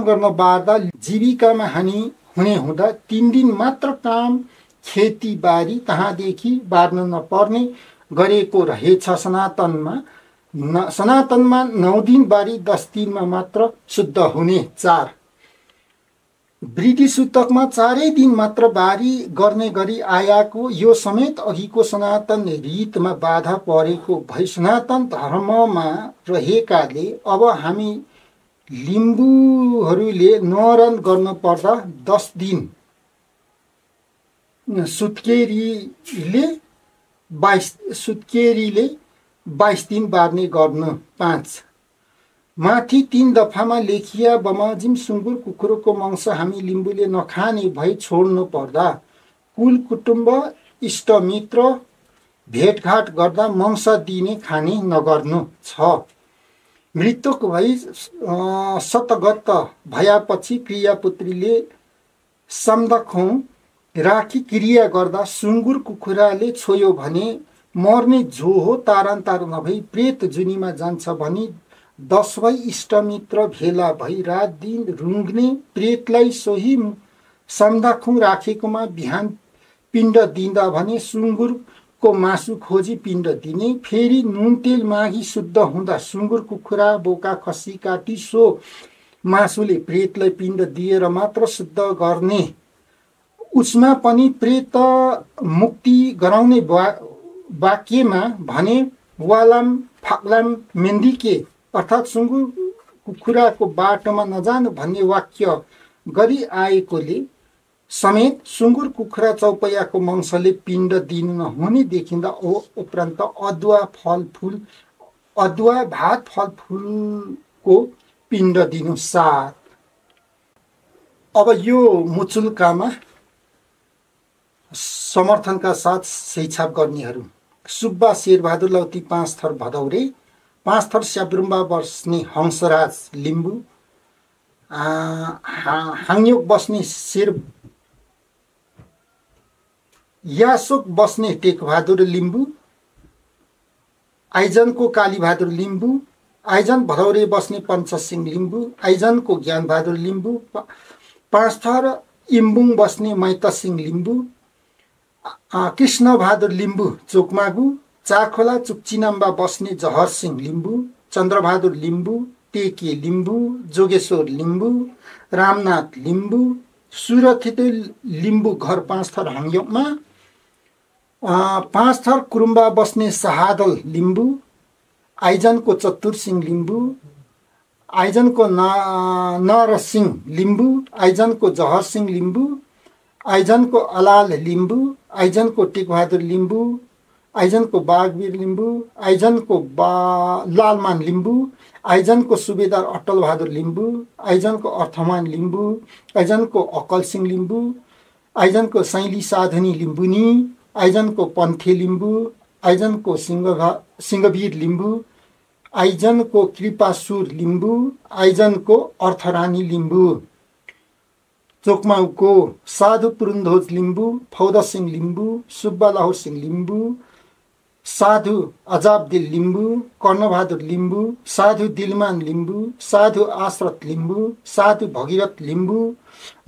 Speaker 2: गर्न बार्दा जीविकामा हानि हुने हुँदा 3 दिन मात्र काम खेतीबारी तहाँदेखि बार्न नपर्ने गरेको रहेछ। सनातनमा 9 दिन बारी 10 दिनमा मात्र शुद्ध हुने। 4 ब्रिटिस सूतकमा 4 दिन मात्र बारी गर्ने गरी आयाको यो समेत अघिको सनातन रीतमा बाधा परेको भई सनातन धर्ममा रहेकाले अब हामी लिम्बूहरूले न्वारन गर्नु पर्दा 10 दिन सुत्केरीले 22 दिन बार्ने गर्नु। 5 माथि 3 दफामा लेखिया बमोजिम सुँगुर कुकुरको मांस हामी लिम्बूले नखाने भई छोड्नु पर्दा कुल कुटुम्ब इष्टमित्र भेटघाट गर्दा मांस दिने खाने नगर्नु। 6 मृतक भई शतगत भएपछि क्रियापुत्रीले सम्दखौँ राखी क्रिया गर्दा सुँगुर कुखुराले छोयो भने मर्ने जो हो तारान्तार नभई प्रेत जुनीमा जान्छ भनी 10 भई इष्टमित्र भेला भई रात दिन रुङ्ग्ने प्रेतलाई सोही सम्दखौँ राखेकोमा बिहान पिण्ड दिँदा भने सुँगुरको मासु खोजी पिण्ड दिने। फेरि नुन तेल मागी शुद्ध हुँदा सुँगुर कुखुरा बोका खसी काटी सो मासुले प्रेतलाई पिण्ड दिएर मात्र शुद्ध गर्ने। उसमा पनि प्रेत मुक्ति गराउने वाक्यमा भने वालाम फाक्लाम मेन्दिके अर्थात् सुँगुर कुखुराको बाटोमा नजानु भन्ने वाक्य गरी आएकोले समेत सुँगुर कुखुरा चौपैयाको मांसले पिण्ड दिनु नहुने देखिँदा उपरान्त अदुवा भात फलफुलको पिण्ड दिनु। 7 अब यो मुचुल्कामा समर्थनका साथ सहीछाप गर्नेहरू सुब्बा शेरबहादुर लौती 5 थर भदौरे 5 थर स्याब्रुम्बा बस्ने हंसराज लिम्बू हाङयोक बस्ने यासोक बस्ने टेकबहादुर लिम्बू आइजनको कालीबहादुर लिम्बू आइजन भदौरे बस्ने पञ्चसिंह लिम्बू आइजनको ज्ञानबहादुर लिम्बू 5 थर इम्बुङ बस्ने मैतसिंह लिम्बू कृष्णबहादुर लिम्बू चोकमागु चारखोला चुक्चिनाम्बा बस्ने जहर सिंह लिम्बू चन्द्रबहादुर लिम्बू टेके लिम्बू जोगेश्वर लिम्बू रामनाथ लिम्बू सुरथिते लिम्बू घर 5 थर हाङयोकमा 5 थर कुरुम्बा बस्ने शहादल लिम्बू आइजनको चतुर सिंह लिम्बू आइजनको नरसिंह लिम्बू आइजनको जहर सिंह लिम्बू आइजनको अलाल लिम्बू आइजनको टेकबहादुर लिम्बू आइजनको बागवीर लिम्बू आइजनको लालमान लिम्बू आइजनको सुबेदार अटल बहादुर लिम्बू आइजनको अर्थमान लिम्बू आइजनको अकल सिंह लिम्बू आइजनको सैली साधनी लिम्बुनी आइजनको पन्थे लिम्बू आइजनको सिंहवीर लिम्बू आइजनको कृपासुर लिम्बू आइजनको अर्थरानी लिम्बू चोकमाउको साधु पुरुन्धोज लिम्बू फौदा सिंह लिम्बू सुब्बा लाहुर सिंह लिम्बू साधु अजाबदिल लिम्बू कर्णबहादुर लिम्बू साधु दिलमान लिम्बू साधु आश्रत लिम्बू साधु भगीरथ लिम्बू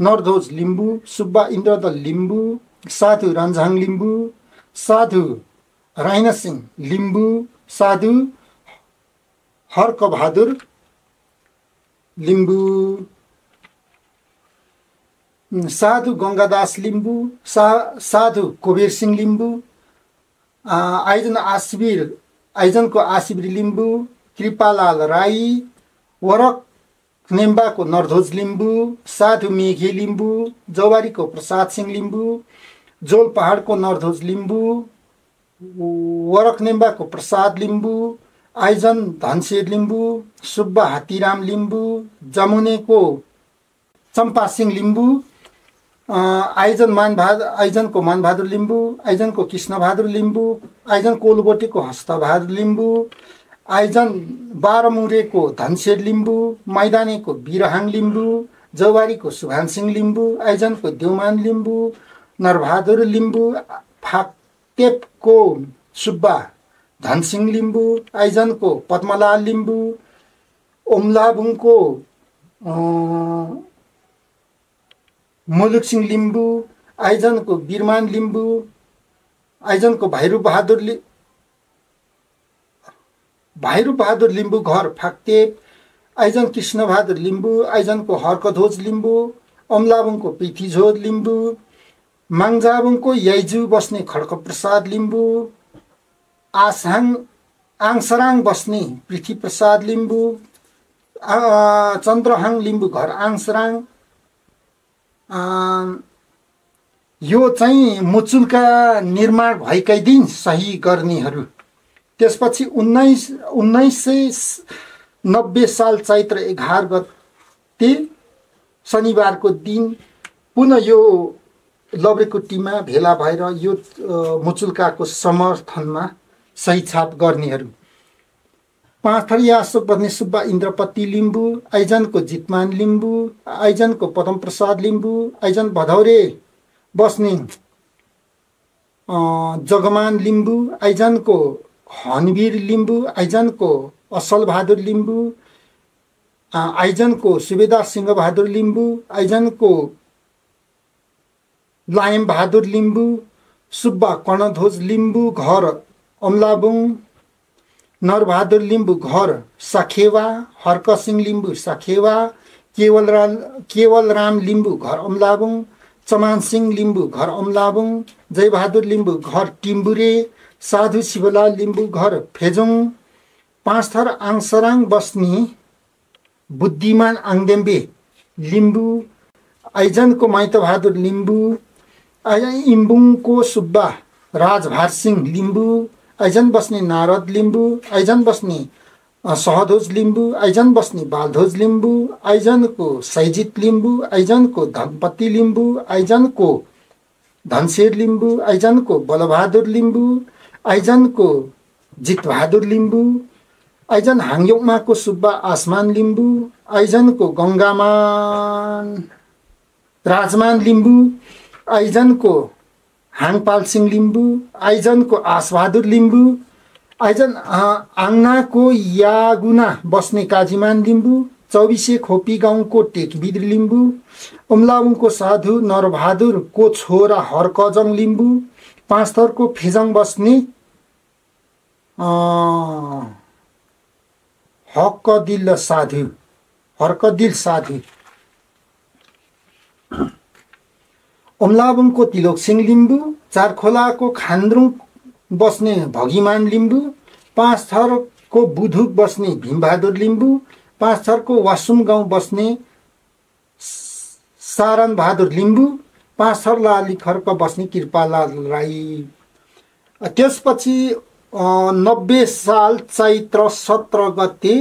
Speaker 2: नरध्वज लिम्बू सुब्बा इन्द्रदल लिम्बू साधु रन्झाङ लिम्बू साधु राइना सिंह लिम्बू साधु हर्कबहादुर लिम्बू साधु गंगादास लिम्बू साधु कुबेर सिंह लिम्बू आइजनको आशिबिर लिम्बू कृपालाल राई वरक नेम्बाको नरध्वज लिम्बू साधु मेघे लिम्बू जौबारीको प्रसाद सिंह लिम्बू जोल पहाडको नरध्वज लिम्बू वरक नेम्बाको प्रसाद लिम्बू आइजन धनशेर लिम्बू सुब्बा हातीराम लिम्बू जमुनेको चम्पा सिंह लिम्बू आइजनको मनबहादुर लिम्बू, आइजनको कृष्णबहादुर लिम्बू, आइजन कोलबोटेको हस्तबहादुर लिम्बू, आइजन बाह्रमुरेको धनशेर लिम्बू, मैदानेको वीरहाङ लिम्बू, जौवारीको सुभान सिंह लिम्बू, आइजनको देउमान लिम्बू, नरबहादुर लिम्बू, फाक्तेपको सुब्बा धनसिंह लिम्बू, आइजनको पद्मलाल लिम्बू, ओम्लाबुङको मुलुक सिंह लिम्बू, आइजनको बिरमान लिम्बू, आइजनको भाइरू बहादुर लिम्बू घर फाक्तेप, आइजन कृष्णबहादुर लिम्बू, आइजनको हर्कध्वज लिम्बू, अम्लाबुङको पृथ्वीझोज लिम्बू, माङजाबुङको याइजु बस्ने खड्कप्रसाद लिम्बू, आङसराङ बस्ने पृथ्वीप्रसाद लिम्बू, चन्द्रहाङ लिम्बू घर आङसराङ। यो चाहिँ मुचुल्का निर्माण भएकै दिन सही गर्नेहरू। त्यसपछि 1990 साल चैत्र 11 गते शनिबारको दिन पुनः यो लब्रेकुट्टीमा भेला भएर यो मुचुल्काको समर्थनमा सही छाप गर्नेहरू। पाँचथरी अशोक बस्ने सुब्बा इन्द्रपति लिम्बू, आइजनको जितमान लिम्बू, आइजनको पदमप्रसाद लिम्बू, आइजन भदौरे बस्ने जगमान लिम्बू, आइजनको हनवीर लिम्बू, आइजनको असल बहादुर लिम्बू, आइजनको सुबेदार सिंह बहादुर लिम्बू, आइजनको लायम बहादुर लिम्बू, सुब्बा कर्णध्वज लिम्बू घर अम्लाबुङ, नरबहादुर लिम्बू घर सखेवा, हर्कसिंह लिम्बू सखेवा, केवलराम लिम्बू घर अम्लाबुङ, चमान सिंह लिम्बू घर अम्लाबुङ, जयबहादुर लिम्बू घर टिम्बुरे, साधु शिवलाल लिम्बू घर फेजोङ, पाँचथर आङसराङ बस्ने बुद्धिमान आङदेम्बे लिम्बू, आइजनको माइतबहादुर लिम्बू, इम्बुङको सुब्बा राजभार सिंह लिम्बू, आइजन बस्ने नारद लिम्बू, आइजन बस्ने सहध्वज लिम्बू, आइजन बस्ने बालध्वज लिम्बू, आइजनको सैजित लिम्बू, आइजनको धनपति लिम्बू, आइजनको धनशेर लिम्बू, आइजनको बलबहादुर लिम्बू, आइजनको जितबहादुर लिम्बू, आइजन हाङयोङमाको सुब्बा आसमान लिम्बू, आइजनको गङ्गामान राजमान लिम्बू, आइजनको हाङपाल सिंह लिम्बू, आइजनको आसबहादुर लिम्बू, आइजन आङ्नाको यागुना बस्ने काजीमान लिम्बू, चौबिसे खोपी गाउँको टेकबिर लिम्बू, अम्लाबुङको साधु नरबहादुरको छोरा हर्कजङ लिम्बू, पाँचथरको फेजङ बस्ने हर्कदिल साधु, अम्लाबुङको तिलोक सिंह लिम्बू, चारखोलाको खान्द्रुङ बस्ने भगिमान लिम्बू, पाँचथरको बुधुक बस्ने भीमबहादुर लिम्बू, पाँचथरको वासुम गाउँ बस्ने सारन बहादुर लिम्बू, पाँचथर लाली खर्क बस्ने कृपालाल राई। त्यसपछि 90 साल चैत्र 17 गते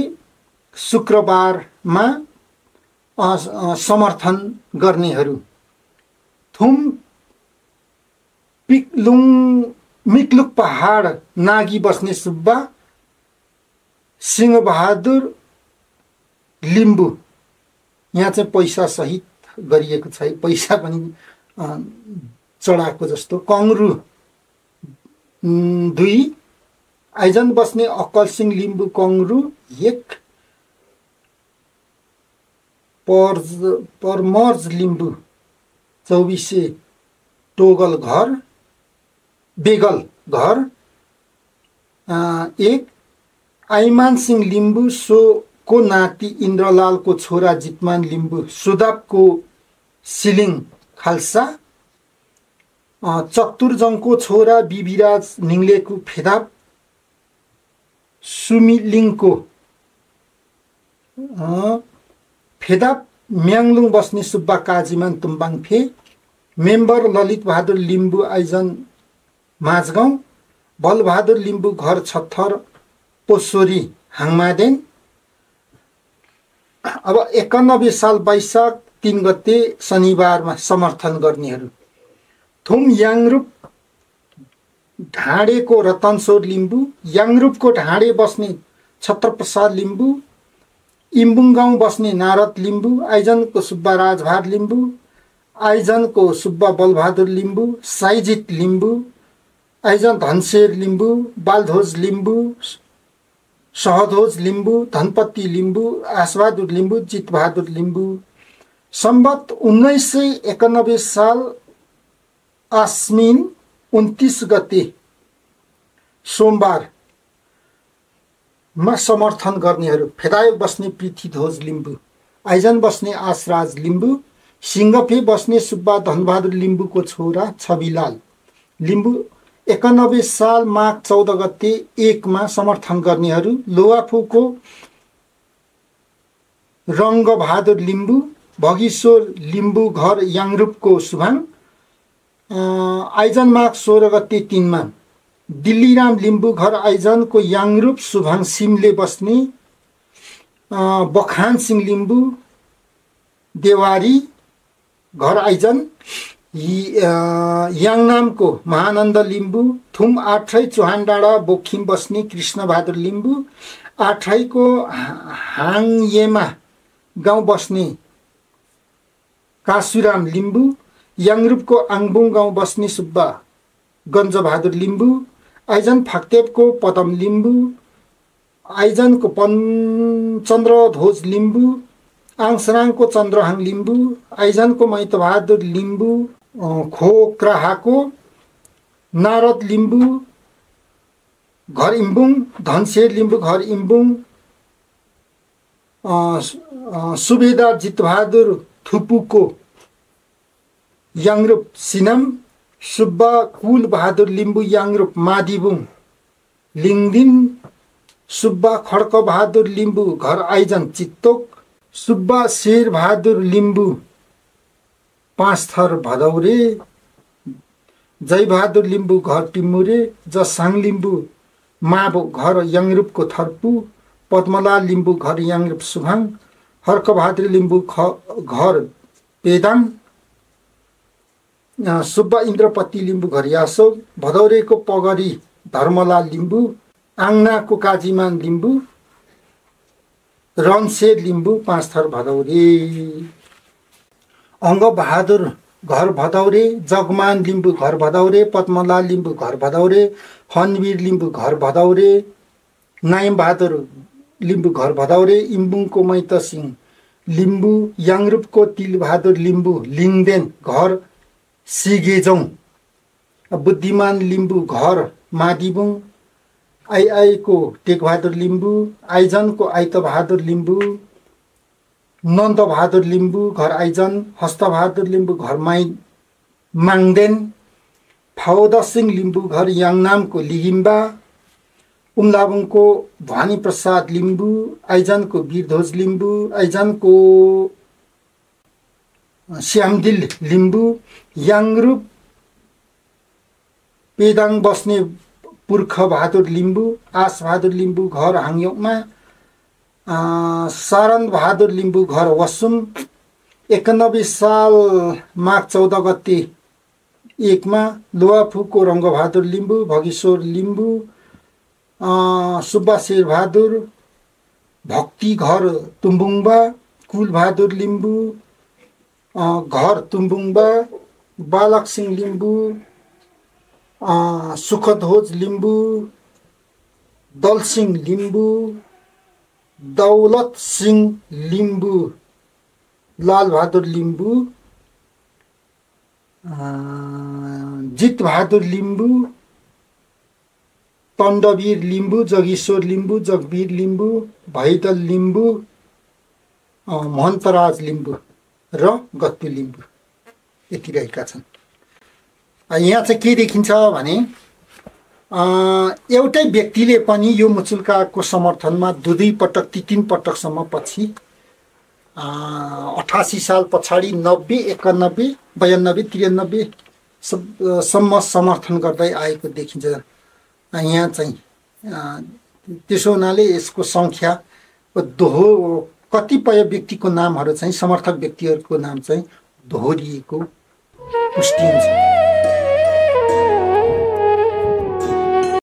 Speaker 2: शुक्रबारमा समर्थन गर्नेहरू थुम मिक्लुक पहाड नागी बस्ने सुब्बा सिंहबहादुर लिम्बू। यहाँ चाहिँ पैसा सहित गरिएको छ, पैसा पनि चढाएको जस्तो। कङ्ग्रु 2, आइजन बस्ने अक्कल सिंह लिम्बू कङ्ग्रु 1, परमर्ज लिम्बू 24 बेगल घर 1, आइमान सिंह लिम्बू को नाति इन्द्रलालको छोरा जितमान लिम्बू सुदापको सिलिङ खालसा, चतुर्जङको छोरा बिबिराज निङलेको फेदाप, सुमिलिङको फेदाप, म्याङलुङ बस्ने सुब्बा काजीमान तुम्बाङफे, मेम्बर ललित बहादुर लिम्बू आइजन माझगाउँ, बलबहादुर लिम्बू घर छत्थर पोसोरी हाङमादेन। अब 91 साल वैशाख 3 गते शनिबारमा समर्थन गर्नेहरू थुम याङरूप ढाडेको रतनश्वर लिम्बू, याङरूपको ढाडे बस्ने छत्रप्रसाद लिम्बू, इम्बुङ गाउँ बस्ने नारद लिम्बू, आइजनको सुब्बा राजभार लिम्बू, आइजनको सुब्बा बलबहादुर लिम्बू, साइजित लिम्बू, आइजन धनशेर लिम्बू, बालध्वज लिम्बू, सहध्वज लिम्बू, धनपति लिम्बू, आशबहादुर लिम्बू, जितबहादुर लिम्बू। सम्बत 1991 साल आश्विन 29 गते सोमबार मा समर्थन गर्नेहरू फेदायक बस्ने पृथ्वीध्वज लिम्बू, आइजन बस्ने आशराज लिम्बू, सिंगफे बस्ने सुब्बा धनबहादुर लिम्बूको छोरा छविलाल लिम्बू। 91 साल माघ 14 गते 1 मा समर्थन गर्नेहरू लोवाफुको रङ्गबहादुर लिम्बू, भगीश्वर लिम्बू घर याङरूपको सुभाङ। आइजन माघ 16 गते 3 मा दिल्लीराम लिम्बू घर आइजनको याङरूप सुभाङ सिमले बस्ने बखान सिंह लिम्बू देवारी घर आइजन। याङनामको महानन्द लिम्बू, थुम 8 चौहान डाँडा बोखिम बस्ने कृष्णबहादुर लिम्बू, 8 को हाङयेमा गाउँ बस्ने काशुराम लिम्बू, याङरूपको आङबुङ गाउँ बस्ने सुब्बा गञ्जबहादुर लिम्बू, आइजन फाक्तेपको पदम लिम्बू, आइजनको चन्द्रध्वज लिम्बू, आङसराङको चन्द्रहाङ लिम्बू, आइजनको मैतबहादुर लिम्बू, खोक्राहाको नारद लिम्बू घर इम्बुङ, धनशेर लिम्बू घर इम्बुङ, सुबेदार जितबहादुर थुपुको याङरूप सिनम, सुब्बा कुल बहादुर लिम्बू याङरूप मादिबुङ लिङदिन, सुब्बा खड्क बहादुर लिम्बू घर आइजन चित्तोक, सुब्बा शेर बहादुर लिम्बू 5 थर भदौरे, जय बहादुर लिम्बू घर टिमुरे, जसाङ लिम्बू माबो घर याङरूपको थर्पु, पद्मलाल लिम्बू घर याङरूप सुभाङ, हर्क बहादुर लिम्बू घर पेदाङ, सुब्बा इन्द्रपति लिम्बू घर यासोग, भदौरेको पगरी धर्मलाल लिम्बू, आङनाको काजीमान लिम्बू, रनशेर लिम्बू 5 थर भदौरे, अङ्ग बहादुर घर भदौरे, जगमान लिम्बू घर भदौरे, पद्मलाल लिम्बू घर भदौरे, हनवीर लिम्बू घर भदौरे, नाइम बहादुर लिम्बू घर भदौरे, इम्बुङको मैत सिंह लिम्बू, याङरूपको तिलबहादुर लिम्बू लिङदेन घर सिगेजोङ, बुद्धिमान लिम्बू घर मादिबुङ, आइआईको टेकबहादुर लिम्बू, आइजनको आइतबहादुर लिम्बू, नन्दबहादुर लिम्बू घर आइजन, हस्तबहादुर लिम्बू घर माङदेन, फाउदसिङ लिम्बू घर याङनामको लिगिम्बा, उम्लाबुङको भवानी प्रसाद लिम्बू, आइजनको वीरध्वज लिम्बू, आइजनको श्यामदिल लिम्बू, याङरूप पेदाङ बस्ने पुर्ख बहादुर लिम्बू, आश बहादुर लिम्बू घर हाङयोकमा, सारन बहादुर लिम्बू घर वसुम। 91 साल माघ 14 गते 1 मा लुवाफुको रङ्गबहादुर लिम्बू, भगीश्वर लिम्बू, सुब्बा शेर बहादुर भक्ति घर तुम्बुङबा, कुल बहादुर लिम्बू घर तुम्बुङबा, बालक सिंह लिम्बू, सुखध्वज लिम्बू, दलसिंह लिम्बू, दौलत सिंह लिम्बू, लालबहादुर लिम्बू, जितबहादुर लिम्बू, तण्डवीर लिम्बू, जगीश्वर लिम्बू, जगवीर लिम्बू, भैदल लिम्बू, महन्तराज लिम्बू र गत्तु लिम्बू यति रहेका छन्। यहाँ चाहिँ के देखिन्छ भने एउटै व्यक्तिले पनि यो मुचुल्काको समर्थनमा 2 पटक 3 पटकसम्म पछि 88 साल पछाडि 90, 91, 92, 93 सम्म समर्थन गर्दै आएको देखिन्छ। यहाँ चाहिँ त्यसो हुनाले यसको सङ्ख्या दोहो कतिपय व्यक्तिको नामहरू चाहिँ समर्थक व्यक्तिहरूको नाम चाहिँ दोहोरिएको पुष्टि हुन्छ।